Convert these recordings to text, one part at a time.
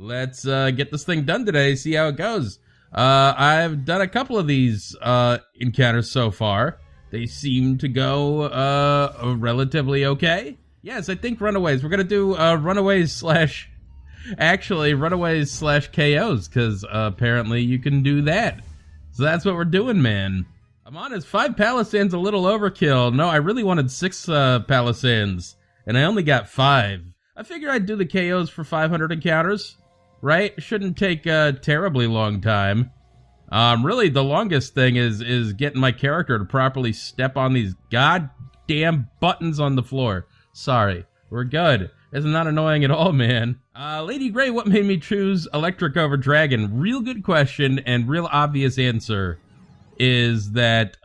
Let's get this thing done today, see how it goes. I've done a couple of these encounters so far. They seem to go relatively okay. Yes, I think Runaways. We're gonna do Runaways slash KOs, because apparently you can do that. So that's what we're doing, man. I'm honest, 5 Palisand's a little overkill. No, I really wanted 6 Palisand's, and I only got 5. I figure I'd do the KOs for 500 encounters, right? It shouldn't take a terribly long time. Really, the longest thing is getting my character to properly step on these goddamn buttons on the floor. Sorry, we're good. It's not annoying at all, man. Lady Grey, what made me choose Electric over Dragon? Real good question, and real obvious answer is that,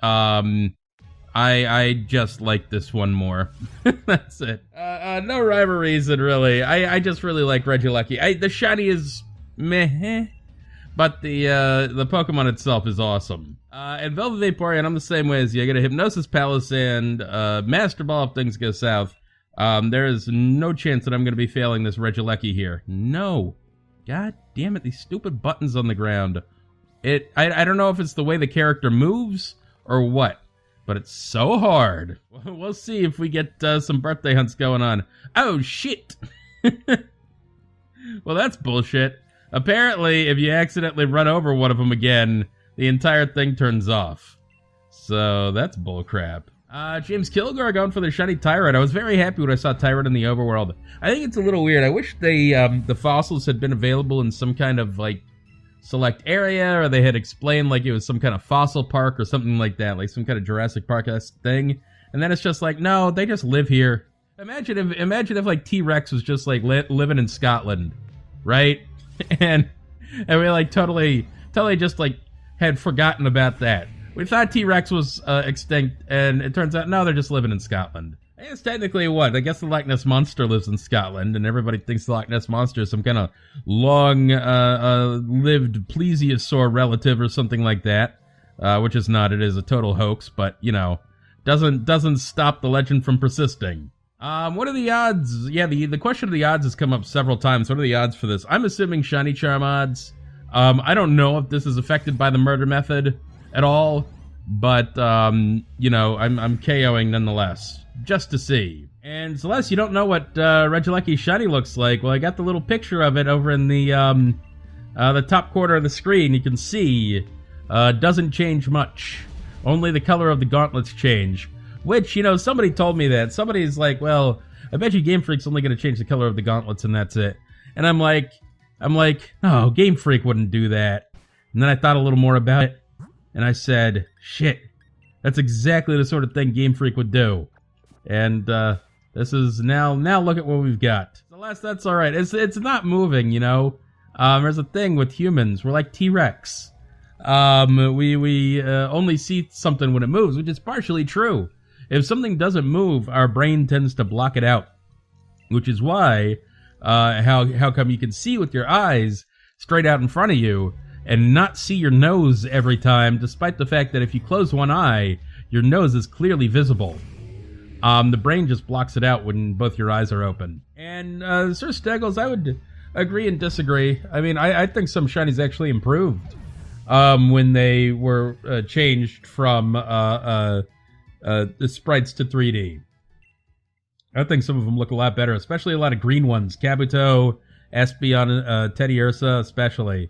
I just like this one more. That's it. No rhyme or reason, really. I just really like Regieleki. The shiny is meh, but the Pokemon itself is awesome. And Velvet Vaporeon, I'm the same way as you. I get a Hypnosis Palisand, Master Ball if things go south. There is no chance that I'm going to be failing this Regieleki here. No. God damn it, these stupid buttons on the ground. I don't know if it's the way the character moves or what, but it's so hard. We'll see if we get some birthday hunts going on. Oh, shit. Well, that's bullshit. Apparently, if you accidentally run over one of them again, the entire thing turns off. So, that's bullcrap. James Kilgore going for the shiny Tyrant. I was very happy when I saw Tyrant in the overworld. I think it's a little weird. I wish the fossils had been available in some kind of, like, select area, or they had explained like it was some kind of fossil park or something like that, like some kind of Jurassic Park-esque thing. And then it's just like, no, they just live here. Imagine if like T-Rex was just like living in Scotland, right? and we like totally just like had forgotten about that. We thought T-Rex was extinct, and it turns out no, they're just living in Scotland. I guess technically what? I guess the Loch Ness Monster lives in Scotland, and everybody thinks the Loch Ness Monster is some kind of long-lived plesiosaur relative or something like that, which is not. It is a total hoax, but, you know, doesn't stop the legend from persisting. What are the odds? Yeah, the question of the odds has come up several times. What are the odds for this? I'm assuming Shiny Charm odds. I don't know if this is affected by the murder method at all, but, you know, I'm KOing nonetheless. Just to see. And Celeste, you don't know what Regieleki shiny looks like. Well, I got the little picture of it over in the top corner of the screen. You can see doesn't change much. Only the color of the gauntlets change. Which, you know, somebody told me that. Somebody's like, well, I bet you Game Freak's only going to change the color of the gauntlets and that's it. And I'm like, no, Game Freak wouldn't do that. And then I thought a little more about it, and I said, shit, that's exactly the sort of thing Game Freak would do. And this is now look at what we've got. Celeste, that's all right. It's not moving, you know. There's a thing with humans. We're like T-Rex. We only see something when it moves, which is partially true. If something doesn't move, our brain tends to block it out, which is why how come you can see with your eyes straight out in front of you and not see your nose every time, despite the fact that if you close one eye, your nose is clearly visible. The brain just blocks it out when both your eyes are open. And, Sir Steggles, I would agree and disagree. I mean, I think some shinies actually improved, when they were, changed from, the sprites to 3D. I think some of them look a lot better, especially a lot of green ones. Kabuto, Espeon, Teddy Ursa, especially.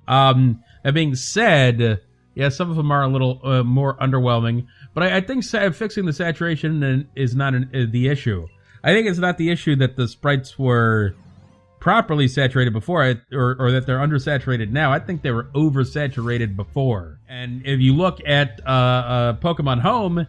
That being said, yeah, some of them are a little, more underwhelming. But I think fixing the saturation is not the issue. I think it's not the issue that the sprites were properly saturated before, or that they're undersaturated now. I think they were oversaturated before. And if you look at Pokemon Home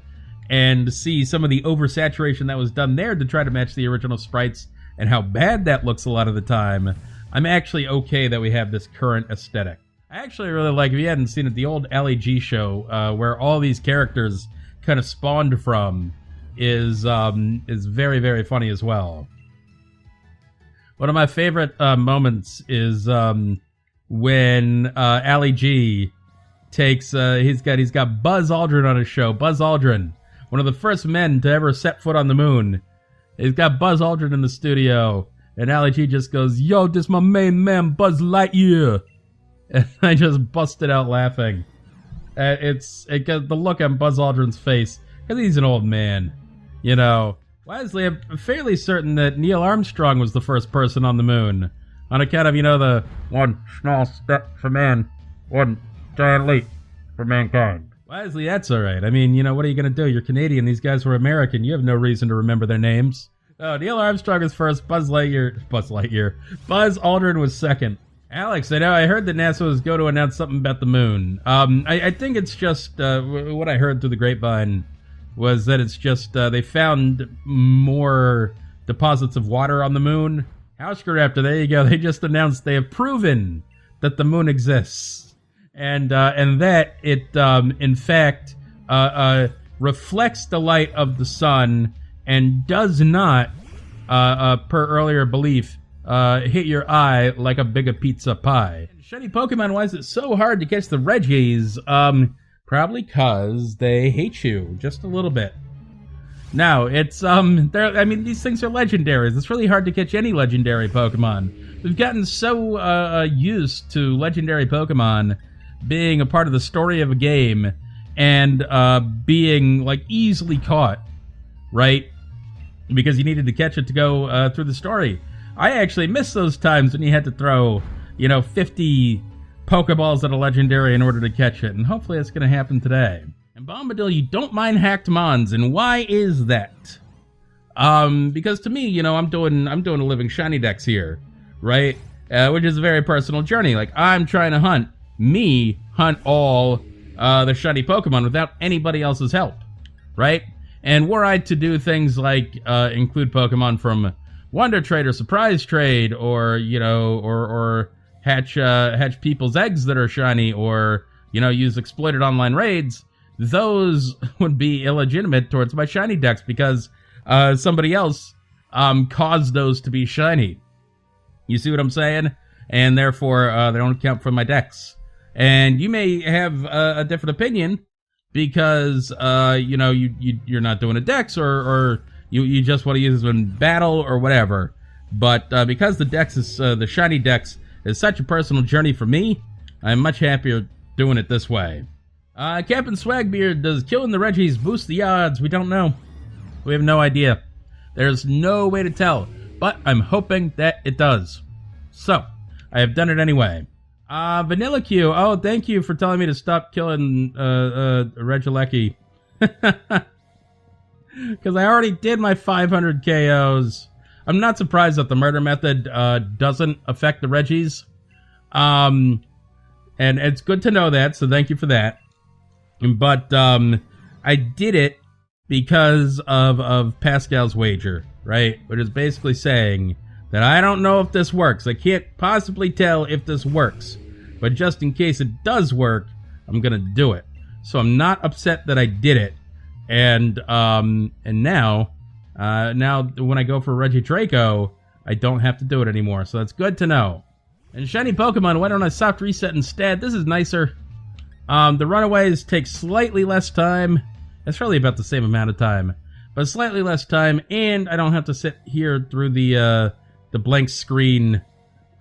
and see some of the oversaturation that was done there to try to match the original sprites and how bad that looks a lot of the time, I'm actually okay that we have this current aesthetic. I actually really like, if you hadn't seen it, the old Ali G show, where all these characters kind of spawned from, is very, very funny as well. One of my favorite moments is when Ali G takes, he's got Buzz Aldrin on his show. Buzz Aldrin, one of the first men to ever set foot on the moon. He's got Buzz Aldrin in the studio, And Ali G just goes, yo, this my main man, Buzz Lightyear. And I just busted out laughing. It got the look on Buzz Aldrin's face, because he's an old man. You know, Wisely, I'm fairly certain that Neil Armstrong was the first person on the moon. On account of, you know, the one small step for man, one giant leap for mankind. Wisely, that's alright. I mean, you know, what are you gonna do? You're Canadian, these guys were American, you have no reason to remember their names. Oh, Neil Armstrong was first, Buzz Aldrin was second. Alex, I heard that NASA was going to announce something about the moon. I think it's just, what I heard through the grapevine was that it's just, they found more deposits of water on the moon. House Raptor, there you go. They just announced they have proven that the moon exists. And that it, in fact, reflects the light of the sun and does not, per earlier belief, hit your eye like a big pizza pie. Shiny Pokemon, why is it so hard to catch the Regis? Probably cause they hate you just a little bit. No, it's, I mean, these things are legendaries. It's really hard to catch any legendary Pokemon. We've gotten so, used to legendary Pokemon being a part of the story of a game and, being, like, easily caught, right? Because you needed to catch it to go, through the story. I actually miss those times when you had to throw, you know, 50 Pokeballs at a legendary in order to catch it, and hopefully it's going to happen today. And Bombadil, you don't mind hacked mons, and why is that? Because to me, you know, I'm doing a living Shiny Dex here, right? Which is a very personal journey. Like, I'm trying to hunt all the shiny Pokemon without anybody else's help, right? And were I to do things like include Pokemon from Wonder Trade or Surprise Trade, or, you know, or hatch people's eggs that are shiny, or, you know, use exploited online raids, those would be illegitimate towards my Shiny Dex, because somebody else caused those to be shiny. You see what I'm saying? And therefore, they don't count for my Dex. And you may have a different opinion, because, you know, you're not doing a Dex, or you just want to use it in battle, or whatever. But because the Dex is, the Shiny Dex is such a personal journey for me, I'm much happier doing it this way. Captain Swagbeard, does killing the Regis boost the odds? We don't know. We have no idea. There's no way to tell, but I'm hoping that it does. So, I have done it anyway. Vanilla Q, oh, thank you for telling me to stop killing, Regieleki. Because I already did my 500 KOs. I'm not surprised that the murder method, doesn't affect the Regis. And it's good to know that, so thank you for that. But, I did it because of Pascal's wager, right? Which is basically saying that I don't know if this works. I can't possibly tell if this works. But just in case it does work, I'm gonna do it. So I'm not upset that I did it. And now when I go for Regidraco, I don't have to do it anymore. So that's good to know. And Shiny Pokemon, why don't I soft reset instead? This is nicer. The Runaways take slightly less time. It's really about the same amount of time, but slightly less time, and I don't have to sit here through the blank screen,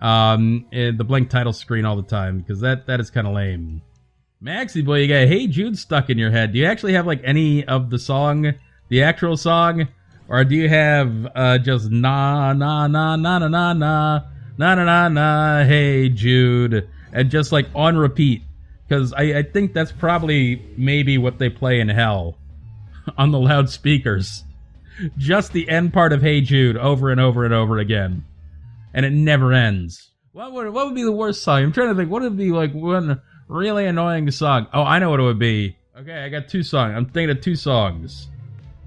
the blank title screen all the time, because that is kind of lame. Maxie Boy, you got Hey Jude stuck in your head. Do you actually have, like, any of the song, the actual song, or do you have just na na na na na na na na na na na Hey Jude, and just, like, on repeat? Because I think that's probably maybe what they play in hell on the loudspeakers. Just the end part of Hey Jude over and over and over again. And it never ends. What would be the worst song? I'm trying to think, what would be, like, one really annoying song? Oh, I know what it would be. Okay, I got two songs. I'm thinking of two songs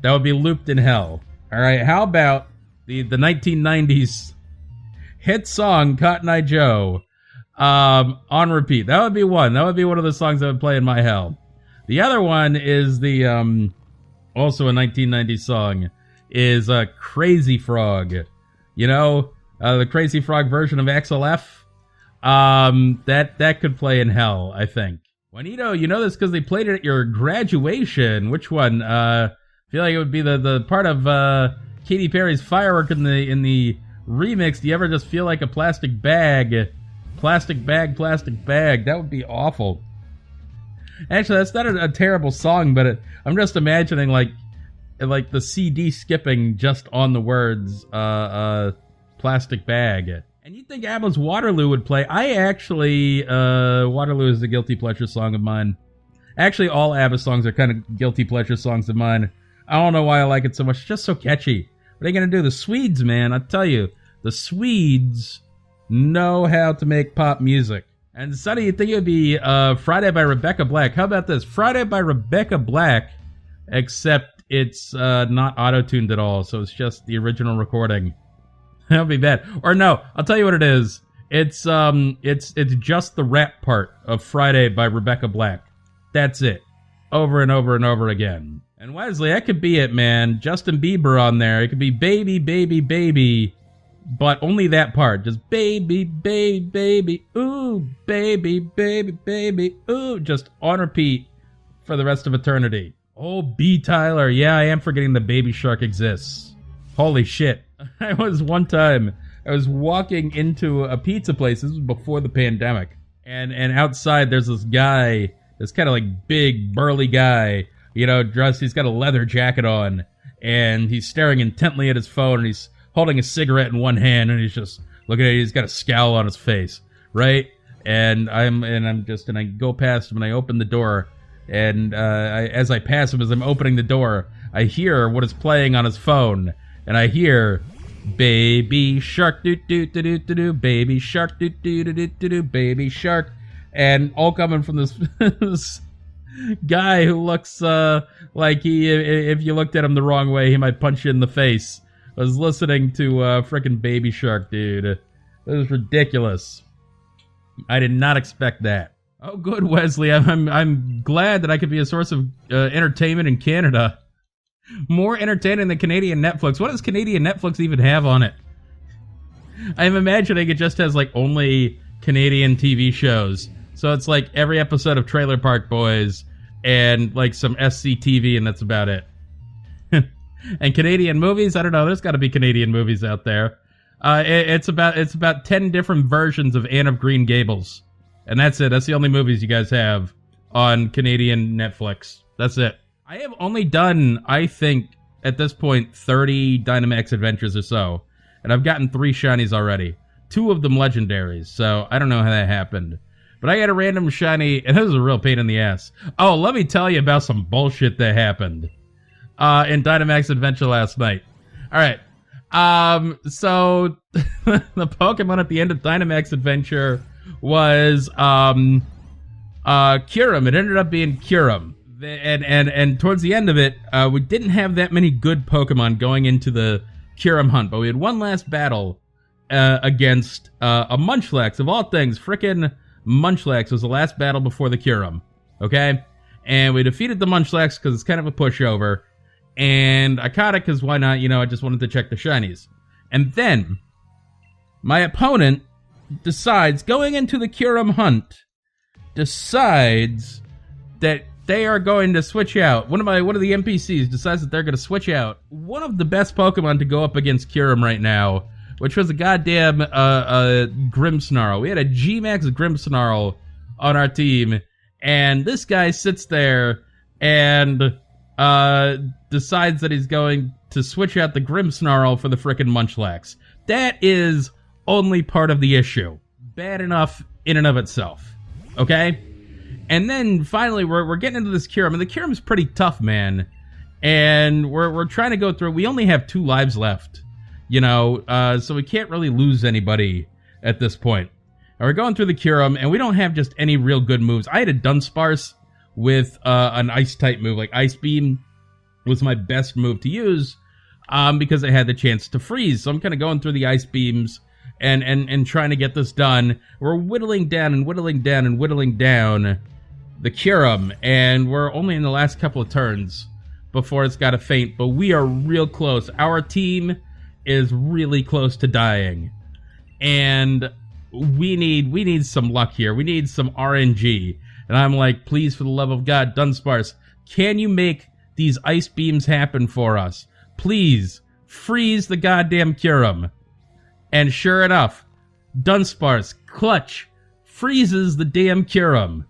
that would be looped in hell. Alright, how about the 1990s hit song, Cotton Eye Joe, on repeat? That would be one. That would be one of the songs that would play in my hell. The other one is the, also a 1990s song, is Crazy Frog. You know, the Crazy Frog version of XLF. That could play in hell, I think. Juanito, you know this because they played it at your graduation. Which one? I feel like it would be the part of Katy Perry's Firework in the remix, do you ever just feel like a plastic bag? Plastic bag, plastic bag. That would be awful. Actually, that's not a terrible song, but I'm just imagining like the CD skipping just on the words plastic bag. And you'd think ABBA's Waterloo would play. I actually, Waterloo is a guilty pleasure song of mine. Actually, all ABBA songs are kind of guilty pleasure songs of mine. I don't know why I like it so much. It's just so catchy. What are you going to do? The Swedes, man, I tell you. The Swedes know how to make pop music. And Sonny, you'd think it would be Friday by Rebecca Black. How about this? Friday by Rebecca Black, except it's not auto-tuned at all, so it's just the original recording. That would be bad. Or no, I'll tell you what it is. It's just the rap part of Friday by Rebecca Black. That's it. Over and over and over again. And Wesley, that could be it, man. Justin Bieber on there. It could be baby, baby, baby. But only that part. Just baby, baby, baby, ooh, baby, baby, baby, ooh. Just on repeat for the rest of eternity. Oh, B. Tyler. Yeah, I am forgetting the Baby Shark exists. Holy shit. I was walking into a pizza place. This was before the pandemic. And outside there's this guy, this kind of like big, burly guy, you know, dressed, he's got a leather jacket on. And he's staring intently at his phone, and he's holding a cigarette in one hand, and he's just looking at it. He's got a scowl on his face, right? And I go past him, and I open the door, and as I pass him, as I'm opening the door, I hear what is playing on his phone, and I hear Baby Shark, doo doo doo doo doo doo, Baby Shark, doo doo doo doo doo doo, Baby Shark, and all coming from this guy who looks like if you looked at him the wrong way, he might punch you in the face. I was listening to frickin' Baby Shark, dude. It was ridiculous. I did not expect that. Oh, good, Wesley. I'm glad that I could be a source of entertainment in Canada. More entertaining than Canadian Netflix. What does Canadian Netflix even have on it? I'm imagining it just has like only Canadian TV shows. So it's like every episode of Trailer Park Boys and like some SCTV, and that's about it. And Canadian movies, I don't know, there's got to be Canadian movies out there. It's about 10 different versions of Anne of Green Gables. And that's it. That's the only movies you guys have on Canadian Netflix. That's it. I have only done, I think, at this point, 30 Dynamax adventures or so. And I've gotten 3 shinies already. 2 of them legendaries, so I don't know how that happened. But I got a random shiny, and this was a real pain in the ass. Oh, let me tell you about some bullshit that happened in Dynamax Adventure last night. Alright, so the Pokemon at the end of Dynamax Adventure was Kyurem. It ended up being Kyurem. And towards the end of it, we didn't have that many good Pokemon going into the Kyurem hunt, but we had one last battle against a Munchlax. Of all things, frickin' Munchlax was the last battle before the Kyurem, okay? And we defeated the Munchlax because it's kind of a pushover, and I caught it because why not? You know, I just wanted to check the shinies. And then my opponent decides, going into the Kyurem hunt, decides that they are going to switch out. One of the NPCs decides that they're going to switch out one of the best Pokemon to go up against Kyurem right now, which was a goddamn Grimmsnarl. We had a G-Max Grimmsnarl on our team, and this guy sits there and decides that he's going to switch out the Grimmsnarl for the frickin' Munchlax. That is only part of the issue. Bad enough in and of itself. Okay? And then finally we're getting into this Kyurem, and the Kyurem's pretty tough, man. And we're trying to go through. We only have 2 lives left, you know, so we can't really lose anybody at this point. And we're going through the Kyurem, and we don't have just any real good moves. I had a Dunsparce with an Ice-type move, like Ice Beam was my best move to use because I had the chance to freeze. So I'm kind of going through the Ice Beams and trying to get this done. We're whittling down and whittling down and whittling down the Kyurem, and we're only in the last couple of turns before it's got to faint, but we are real close. Our team is really close to dying, and we need some luck here. We need some RNG. And I'm like, please, for the love of God, Dunsparce, can you make these Ice Beams happen for us? Please, freeze the goddamn Kyurem. And sure enough, Dunsparce, clutch, freezes the damn Kyurem.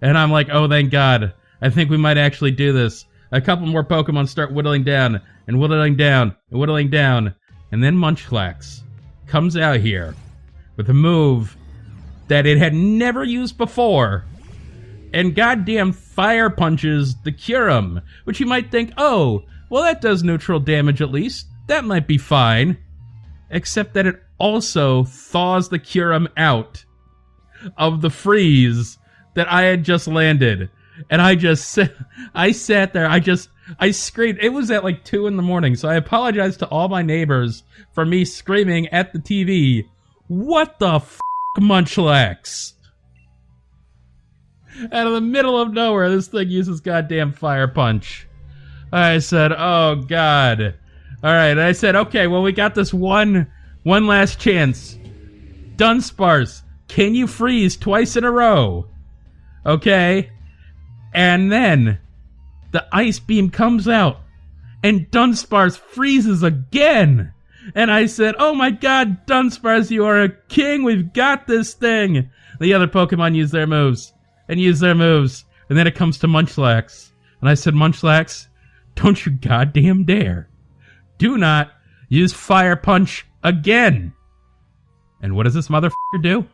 And I'm like, oh, thank God. I think we might actually do this. A couple more Pokemon start whittling down, and whittling down, and whittling down. And then Munchlax comes out here with a move that it had never used before, and goddamn fire punches the Kyurem, which you might think, oh, well, that does neutral damage at least. That might be fine. Except that it also thaws the Kyurem out of the freeze that I had just landed. And I sat there, I screamed. It was at like 2 in the morning, so I apologize to all my neighbors for me screaming at the TV, what the f***, Munchlax? Out of the middle of nowhere, this thing uses goddamn Fire Punch. I said, oh God. Alright, I said, okay, well we got this one last chance. Dunsparce, can you freeze twice in a row? Okay. And then the Ice Beam comes out, and Dunsparce freezes again. And I said, oh my God, Dunsparce, you are a king. We've got this thing. The other Pokemon use their moves. And use their moves. And then it comes to Munchlax. And I said, Munchlax, don't you goddamn dare. Do not use Fire Punch again. And what does this motherfucker do?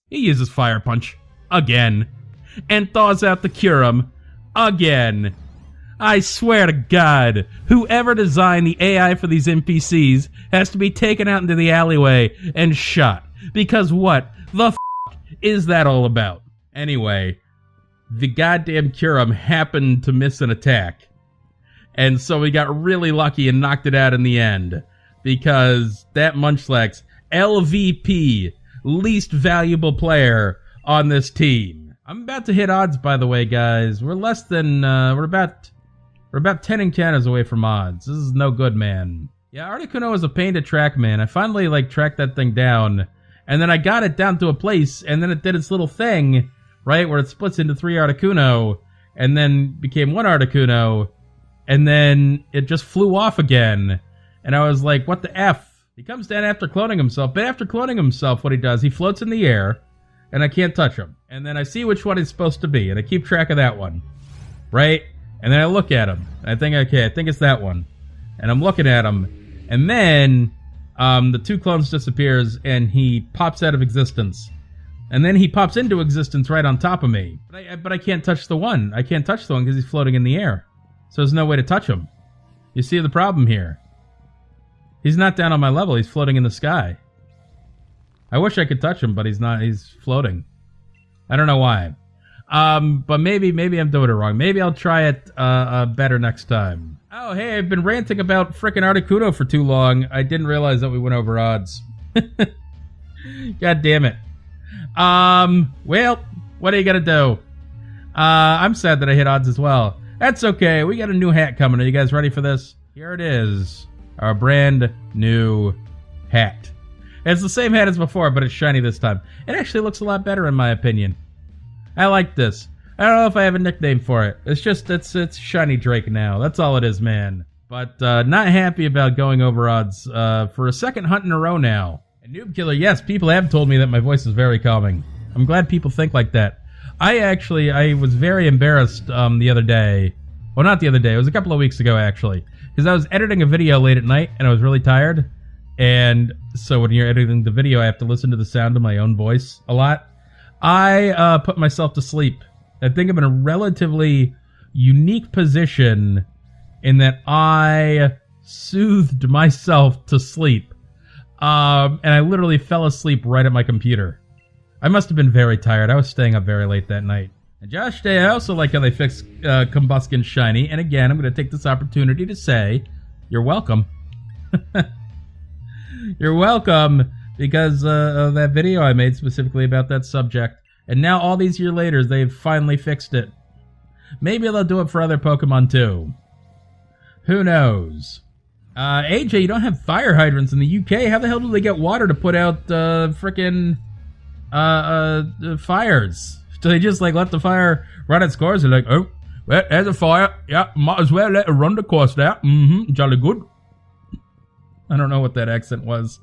He uses Fire Punch again. And thaws out the Kyurem again. I swear to God, whoever designed the AI for these NPCs has to be taken out into the alleyway and shot. Because what the f*** is that all about? Anyway, the goddamn Kyurem happened to miss an attack. And so we got really lucky and knocked it out in the end. Because that Munchlax, LVP, least valuable player on this team. I'm about to hit odds, by the way, guys. We're less than, we're about 10 encounters away from odds. This is no good, man. Yeah, Articuno is a pain to track, man. I finally, tracked that thing down. And then I got it down to a place, and then it did its little thing, right, where it splits into 3 Articuno, and then became 1 Articuno, and then it just flew off again. And I was like, what the F? He comes down after cloning himself, but after cloning himself, what he does, he floats in the air, and I can't touch him. And then I see which one he's supposed to be, and I keep track of that one, right? And then I look at him, and I think, okay, I think it's that one. And I'm looking at him, and then the 2 clones disappears, and he pops out of existence. And then he pops into existence right on top of me. But I can't touch the one. I can't touch the one because he's floating in the air. So there's no way to touch him. You see the problem here? He's not down on my level, he's floating in the sky. I wish I could touch him, but he's not, he's floating. I don't know why. But maybe I'm doing it wrong. Maybe I'll try it better next time. Oh, hey, I've been ranting about frickin' Articuno for too long. I didn't realize that we went over odds. God damn it. Well, what are you gonna do? I'm sad that I hit odds as well. That's okay. We got a new hat coming. Are you guys ready for this? Here it is. Our brand new hat. It's the same hat as before, but it's shiny this time. It actually looks a lot better in my opinion. I like this. I don't know if I have a nickname for it. It's just, it's Shiny Drake now. That's all it is, man. But, not happy about going over odds, for a second hunt in a row now. And Noob Killer, yes, people have told me that my voice is very calming. I'm glad people think like that. I was very embarrassed, the other day. Well, not the other day. It was a couple of weeks ago, actually. Because I was editing a video late at night, and I was really tired. And so when you're editing the video, I have to listen to the sound of my own voice a lot. I put myself to sleep. I think I'm in a relatively unique position in that I soothed myself to sleep. And I literally fell asleep right at my computer. I must have been very tired. I was staying up very late that night. And Josh Day, I also like how they fixed Combusken Shiny. And again, I'm going to take this opportunity to say, you're welcome. You're welcome, because of that video I made specifically about that subject. And now, all these years later, they've finally fixed it. Maybe they'll do it for other Pokemon, too. Who knows? AJ, you don't have fire hydrants in the UK. How the hell do they get water to put out, frickin' fires? Do they just, let the fire run its course? They're like, oh, well, there's a fire. Yeah, might as well let it run the course there. Jolly good. I don't know what that accent was.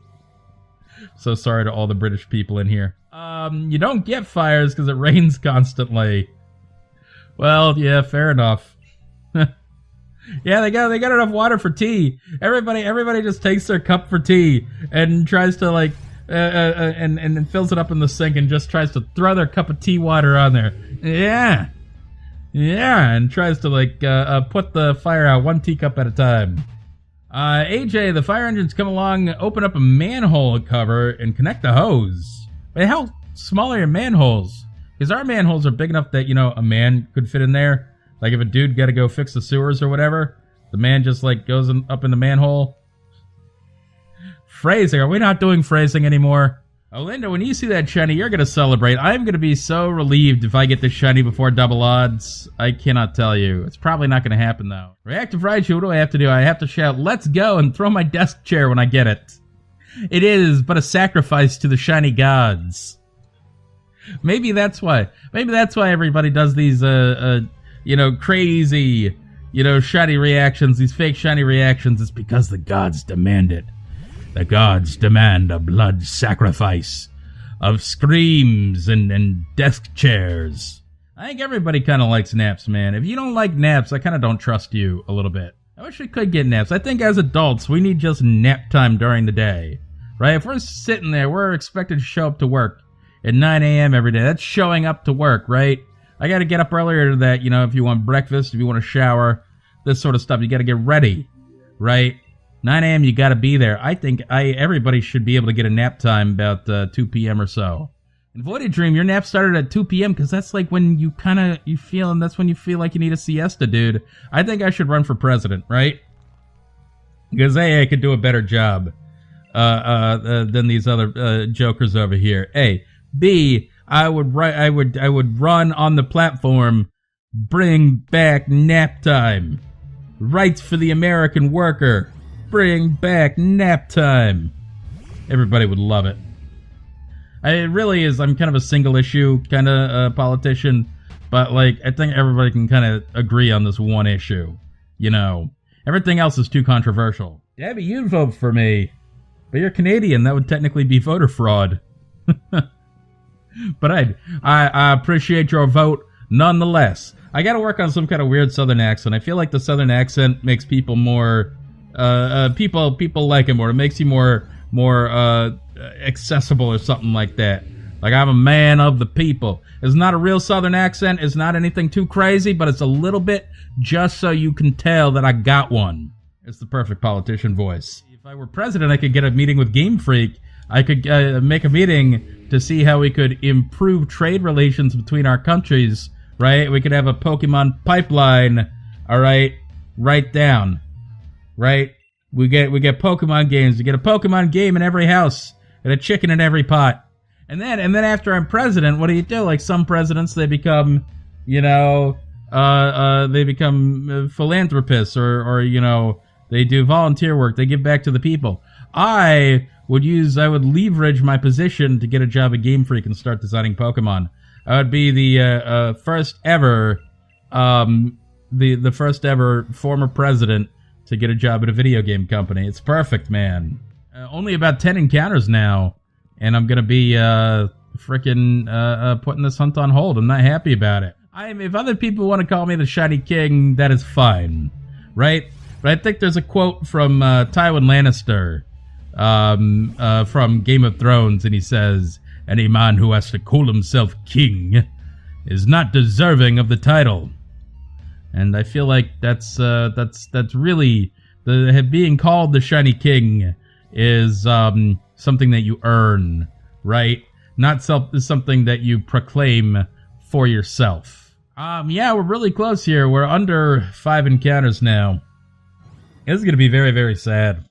So sorry to all the British people in here. You don't get fires because it rains constantly. Well, yeah, fair enough. Yeah, they got enough water for tea. Everybody just takes their cup for tea and tries to like and fills it up in the sink and just tries to throw their cup of tea water on there. Yeah, and tries to like put the fire out one teacup at a time. AJ, the fire engines come along, open up a manhole cover and connect the hose. Wait, how small are your manholes? Because our manholes are big enough that, you know, a man could fit in there. Like if a dude got to go fix the sewers or whatever, the man just like goes up in the manhole. Phrasing, are we not doing phrasing anymore? Oh, Linda, when you see that shiny, you're going to celebrate. I'm going to be so relieved if I get this shiny before double odds. I cannot tell you. It's probably not going to happen, though. Reactive Raichu, what do I have to do? I have to shout, let's go, and throw my desk chair when I get it. It is but a sacrifice to the shiny gods. Maybe that's why. Maybe that's why everybody does these, you know, crazy, you know, shiny reactions, these fake shiny reactions. It's because the gods demand it. The gods demand a blood sacrifice of screams and desk chairs. I think everybody kind of likes naps, man. If you don't like naps, I kind of don't trust you a little bit. I wish we could get naps. I think as adults, we need just nap time during the day, right? If we're sitting there, we're expected to show up to work at 9 a.m. every day. That's showing up to work, right? I got to get up earlier to that, you know, if you want breakfast, if you want to shower, this sort of stuff. You got to get ready, right? 9 a.m. you got to be there. I think everybody should be able to get a nap time about 2 p.m. or so. In Voided Dream, your nap started at 2 p.m. because that's like when that's when you feel like you need a siesta, dude. I think I should run for president, right? Because A, I could do a better job than these other jokers over here. A, B, I would run on the platform, bring back nap time. Rights for the American worker. Bring back nap time. Everybody would love it. It really is. I'm kind of a single issue kind of politician, but like I think everybody can kind of agree on this one issue. You know, everything else is too controversial. Debbie, you'd vote for me, but you're Canadian. That would technically be voter fraud. But I appreciate your vote nonetheless. I got to work on some kind of weird Southern accent. I feel like the Southern accent makes people more. People like it more. It makes you more accessible or something like that. Like, I'm a man of the people. It's not a real Southern accent. It's not anything too crazy, but it's a little bit just so you can tell that I got one. It's the perfect politician voice. If I were president, I could get a meeting with Game Freak. I could make a meeting to see how we could improve trade relations between our countries, right? We could have a Pokemon pipeline, all right? Right down. Right? We get Pokemon games. We get a Pokemon game in every house and a chicken in every pot. And then after I'm president, what do? Like some presidents, they become, you know, they become philanthropists or you know, they do volunteer work. They give back to the people. I would leverage my position to get a job at Game Freak and start designing Pokemon. I would be the first ever, the first ever former president to get a job at a video game company. It's perfect, man. Only about 10 encounters now, and I'm gonna be putting this hunt on hold. I'm not happy about it. If other people want to call me the Shiny King, that is fine, right? But I think there's a quote from Tywin Lannister from Game of Thrones, and he says, "Any man who has to call himself king is not deserving of the title." And I feel like that's really being called the Shiny King is something that you earn, right? Not something that you proclaim for yourself. Yeah, we're really close here. We're under 5 encounters now. This is gonna be very, very sad.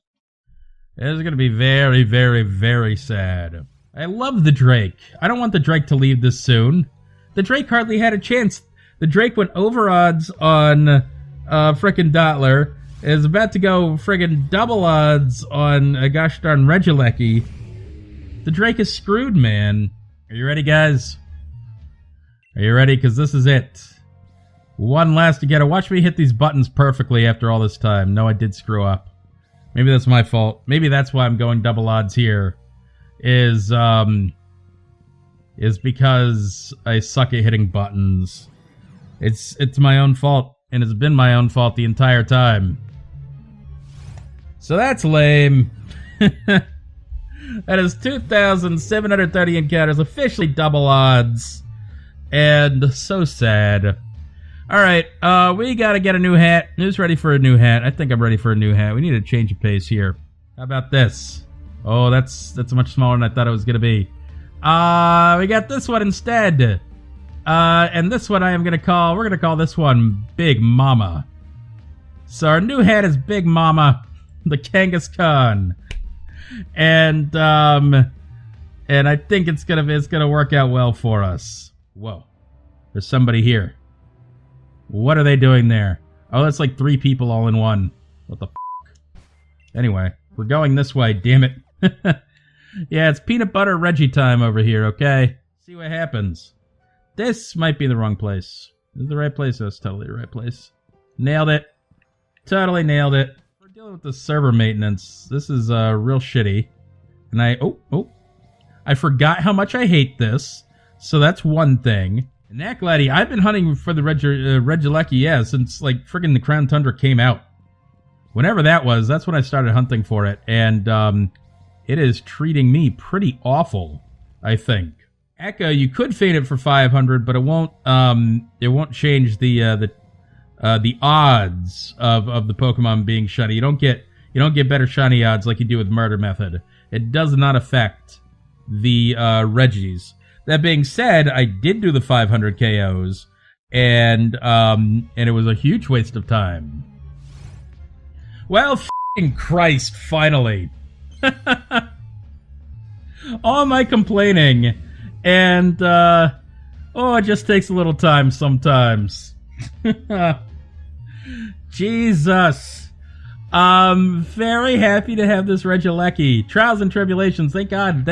This is gonna be very, very, very sad. I love the Drake. I don't want the Drake to leave this soon. The Drake hardly had a chance. The Drake went over odds on frickin' Dottler. Is about to go friggin' double odds on gosh darn Regieleki. The Drake is screwed, man. Are you ready, guys? Are you ready? Because this is it. One last to get it. Watch me hit these buttons perfectly after all this time. No, I did screw up. Maybe that's my fault. Maybe that's why I'm going double odds here. is because I suck at hitting buttons. It's my own fault, and it's been my own fault the entire time. So that's lame. That is 2,730 encounters, officially double odds. And so sad. Alright, we gotta get a new hat. Who's ready for a new hat? I think I'm ready for a new hat. We need to change of pace here. How about this? Oh, that's much smaller than I thought it was gonna be. We got this one instead. And this one we're gonna call this one Big Momma. So our new hat is Big Momma, the Kangaskhan. And I think it's gonna work out well for us. Whoa. There's somebody here. What are they doing there? Oh, that's like 3 people all in one. What the f***? Anyway, we're going this way, damn it. Yeah, it's peanut butter Regi time over here, okay? See what happens. This might be the wrong place. Is it the right place? That's totally the right place. Nailed it. Totally nailed it. We're dealing with the server maintenance. This is real shitty. And I forgot how much I hate this. So that's one thing. And that laddie, I've been hunting for the Regieleki, yeah, since like friggin' the Crown Tundra came out. Whenever that was, that's when I started hunting for it. And it is treating me pretty awful, I think. Echo, you could feign it for 500, but it won't change the odds of the Pokemon being shiny. You don't get better shiny odds like you do with Murder Method. It does not affect the Regis. That being said, I did do the 500 KOs, and it was a huge waste of time. Well, f***ing Christ, finally. All my complaining, and it just takes a little time sometimes. Jesus. Very happy to have this Regieleki. Trials and tribulations, thank God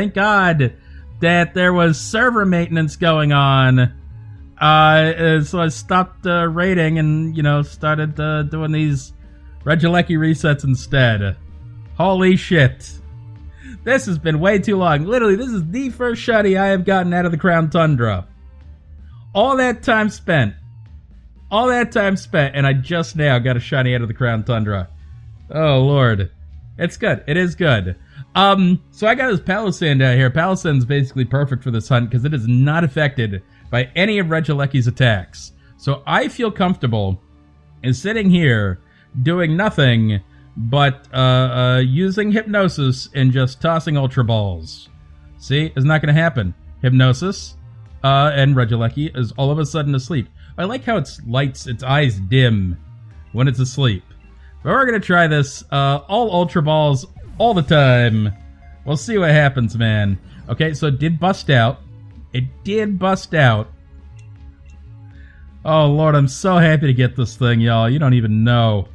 that there was server maintenance going on. So I stopped raiding and, started doing these Regieleki resets instead. Holy shit. This has been way too long. Literally, this is the first shiny I have gotten out of the Crown Tundra. All that time spent, and I just now got a shiny out of the Crown Tundra. Oh, Lord. It's good. It is good. So I got this Palisand out here. Palisand's basically perfect for this hunt because it is not affected by any of Regieleki's attacks. So I feel comfortable in sitting here doing nothing but using Hypnosis and just tossing Ultra Balls. See? It's not going to happen. Hypnosis and Regieleki is all of a sudden asleep. I like how its eyes dim when it's asleep. But we're going to try this all Ultra Balls all the time. We'll see what happens, man. Okay, so it did bust out. It did bust out. Oh, Lord, I'm so happy to get this thing, y'all. You don't even know.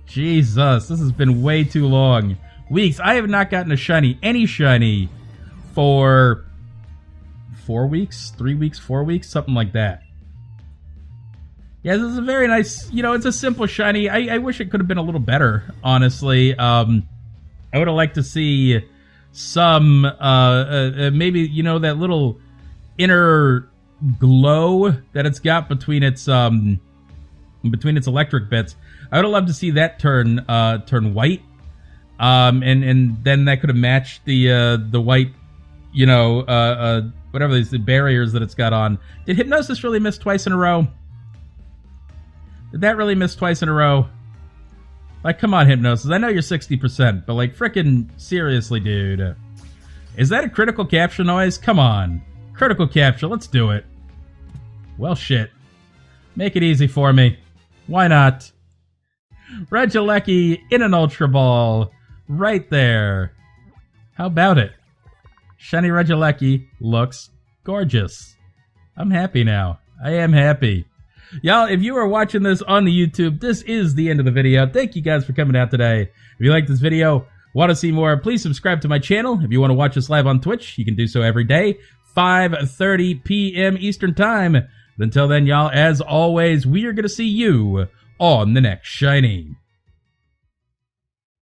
Jesus, this has been way too long. Weeks. I have not gotten a shiny, any shiny, for 4 weeks, 3 weeks, 4 weeks, something like that. Yeah, this is a very nice, it's a simple shiny. I wish it could have been a little better, honestly. I would have liked to see some, maybe, that little inner glow that it's got between its electric bits. I would have loved to see that turn white, and then that could have matched the white, whatever these the barriers that it's got on. Did Hypnosis really miss twice in a row? Did that really miss twice in a row? Like, come on, Hypnosis. I know you're 60%, but like, frickin' seriously, dude. Is that a critical capture noise? Come on. Critical capture, let's do it. Well, shit. Make it easy for me. Why not? Regieleki in an Ultra Ball. Right there. How about it? Shiny Regieleki looks gorgeous. I'm happy now. I am happy. Y'all, if you are watching this on the YouTube, this is the end of the video. Thank you guys for coming out today. If you like this video, want to see more, please subscribe to my channel. If you want to watch us live on Twitch, you can do so every day, 5:30 p.m. Eastern Time. But until then, y'all, as always, we are going to see you on the next Shiny.